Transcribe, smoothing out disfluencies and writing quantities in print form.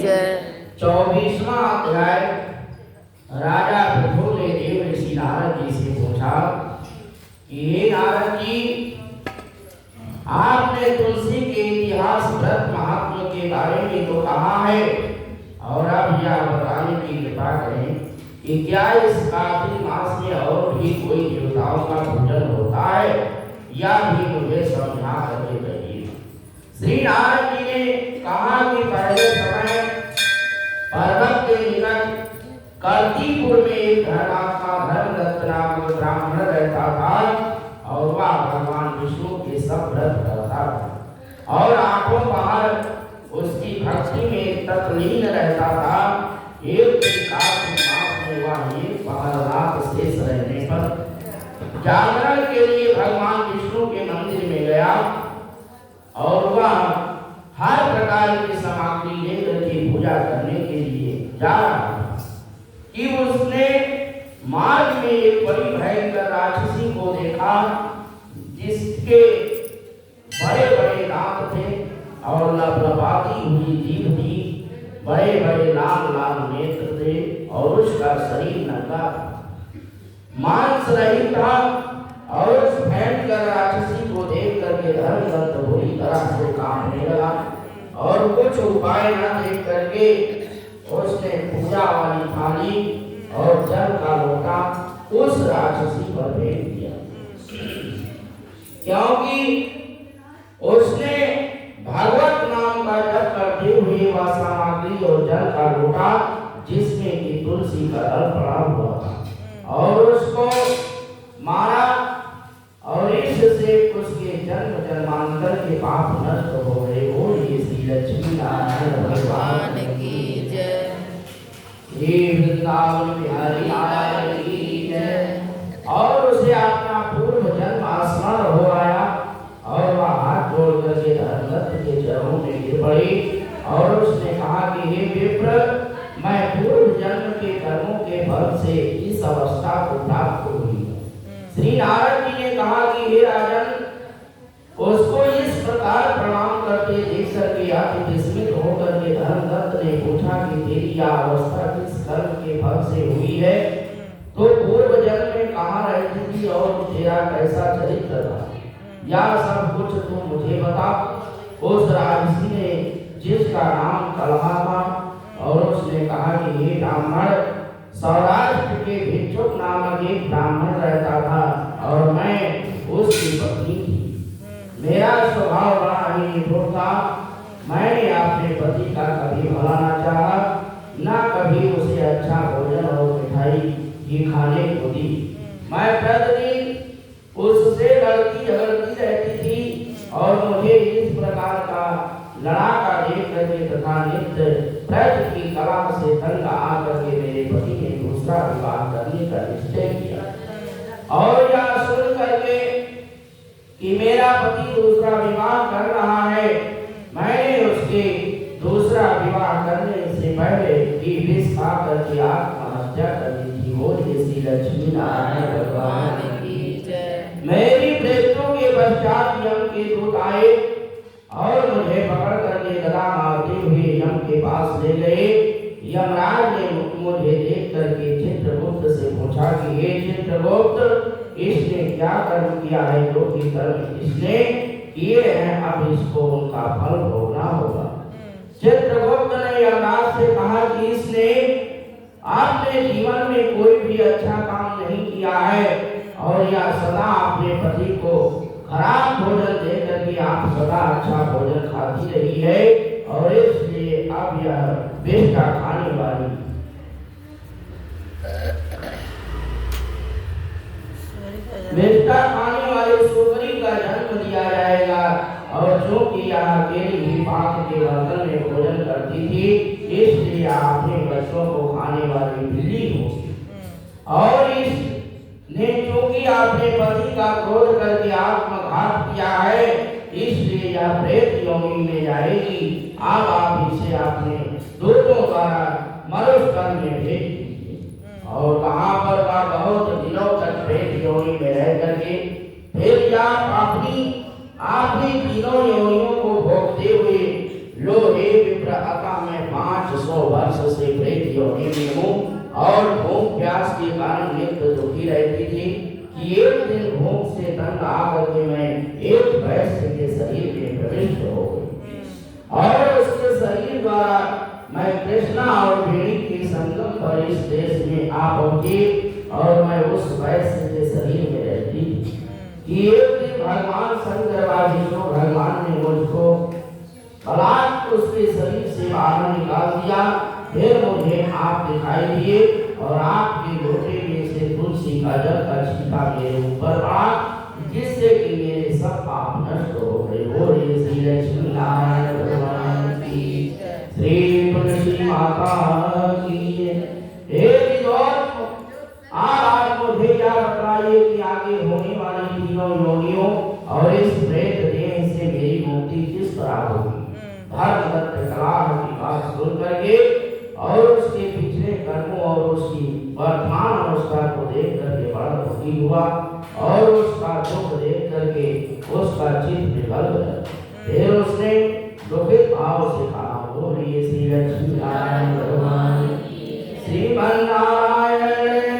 जय। 24वां अध्याय। राजा पृथु ने देव ऋषि नारद जी से पूछा कि हे नारद जी, आपने तुलसी के इतिहास व्रत महात्मा के बारे में तो कहा है, और अब यह बताने की कृपा करें कि क्या इस कार्तिक मास में और भी कोई देवताओं का पूजन होता है, या भी मुझे समझा करके कहिए। श्री नारद जी ने कहा कि पहले समय पर्वत के निकट कर्तिपुर में एक धर्मात्मा धर्मदत्त नामक ब्राह्मण रहता था, और वह भगवान विष्णु के सब व्रत करता था और आंखों बाहर उसकी भक्ति में तल्लीन रहता था। एक दिन कार्तिक मास में वह एक पहर रात शेष रहने पर जागरण के लिए भगवान विष्णु के मंदिर में गया, और वह हर प्रकार की सामग्री लेकर के पूजा करने के लिए जा रहा था कि उसने मार्ग में एक बड़ी भयंकर राक्षसी को देखा, जिसके बड़े बड़े दांत थे और लपलपाती हुई जीभ थी, बड़े बड़े लाल लाल नेत्र थे, और उसका शरीर नंगा था, मांस रहित था। और उस भयंकर राक्षसी को देख करके धर्मदत्त बुरी तरह से कांपने लगा, और कुछ उपाय न देख करके उसने पूजा वाली थाली और जल का लोटा उस राक्षसी पर फेंक दिया, क्योंकि उसने भगवत नाम का जप करते हुए वह सामग्री और जल का लोटा जिसमें कि तुलसी का दल पड़ा हुआ था, और उसको मारा, और इससे उसके जन्म जन्मांतर के पाप नष्ट हो गए। बोलिए श्री लक्ष्मी नारायण भगवान की जय। श्री वृंदावन बिहारी लाल की जय। और उसे अपना पूर्व जन्म स्मरण हो आया, और वह हाथ जोड़ करके धर्मदत्त के चरणों में गिर पड़ी, और उसने कहा कि हे विप्र, मैं पूर्व जन्म के कर्मों के फल से इस अवस्था को प्राप्त हुई। श्री नारद जी ने कहा कि हे राजन, उसको इस प्रकार प्रणाम करते देख करके अति विस्मित होकर के धर्मदत्त ने पूछा कि तेरी यह अवस्था किस कर्म के फल से हुई है, तो पूर्व जन्म में कहाँ रहती थी और तेरा कैसा चरित्र था, यह सब कुछ तुम मुझे बता। उस राजसी ने, जिसका नाम कलहा था, और उसने कहा कि हे ब्राह्मण, सौराष्ट्र के भिक्षुक नामक एक ब्राह्मण रहता था, और मैं उसकी पत्नी थी। मेरा स्वभाव बड़ा ही निठुर था। मैंने अपने पति का कभी भला न चाहा, न कभी उसे अच्छा भोजन और मिठाई ही खाने को दी। मैं प्रतिदिन उससे लड़ती झगड़ती रहती थी, और मुझे इस प्रकार का लड़ाका देख करके तथा नित्य प्रति की कला से तंग आकर के मेरे पति ने दूसरा विवाह करने का निश्चय किया, और यह सुन करके कि मेरा पति दूसरा विवाह कर रहा है, मैंने उसके दूसरा विवाह करने से पहले ही विष खा करके आत्महत्या कर दी थी। बोलिए श्री लक्ष्मी नारायण भगवान की जय। मेरी मृत्यु के पश्चात यम के दूत आए, और मुझे पकड़ करके गदा मारते हुए यम के पास ले गए। यमराज ने मुझे देख करके चित्रगुप्त से पूछा कि हे चित्रगुप्त, इसने क्या कर्म किया है, जो कि कर्म इसने किए हैं, अब इसको उनका फल भोगना होगा। चित्रगुप्त ने यमराज से कहा कि इसने आपने जीवन में कोई भी अच्छा काम नहीं किया है, और यह सदा अपने पति को खराब भोजन दे करके आप सदा अच्छा भोजन खाती रही है, और इसलिए अब यह विष का खाने वाली सुकरी का जन्म दिया जाएगा। और चूंकि यह अकेली ही पाक के बर्तन में भोजन करती थी, इसलिए अपने बच्चों को खाने वाली बिल्ली हो। और इसने चूंकि अपने पति का क्रोध करके आत्मघात किया है, इसलिए यह प्रेत योनि में जाएगी। अब आप इसे अपने दूतों द्वारा मरुस्थल में भेज दीजिए, और वहाँ पर वह बहुत दिनों तक प्रेत योनि में रह करके फिर आपनी तीनों योनियों को भोगते हुए लो हे विप्र, अतः मैं 5 500 वर्ष से प्रेत योनि में हूँ और भूख प्यास के कारण नित्य दुखी रहती थी कि एक दिन भूख से तंग आकर के मैं एक वैश्य के शरीर में प्रविष्ट हो गई और उसके शरीर द्वारा मैं कृष्णा और बेड़ी के संगम पर इस देश में आ पहुंची और मैं उस वैश्य के शरीर में रहती थी कि एक दिन भगवान शंकर विष्णु भगवान ने मुझको बलात् उसके शरीर से बाहर निकाल दिया। फिर मुझे आप दिखाई दिए और आपके लोटे में से तुलसी का जल का छींटा मेरे ऊपर पड़ा जिससे कि मेरे सब पाप नष्ट हो गए। बोलिए श्री लक्ष्मी नारायण भगवान की, श्री तुलसी माता की। हे विद्वान, आज मुझे क्या बताइए कि आगे होने वाली तीनों योनियों और इस प्रेत देह से मेरी मुक्ति किस तरह होगी। धर्मदत्त कलाह की बात सुन करके और उसके पिछले कर्मों और उसकी वर्तमान अवस्था को देख करके बड़ा दुखी हुआ और उसका दुख देख करके उसका चित्त विकल गया। फिर उसने दुखित भाव से कहा, बोलिए श्री लक्ष्मी नारायण भगवान, श्रीमन नारायण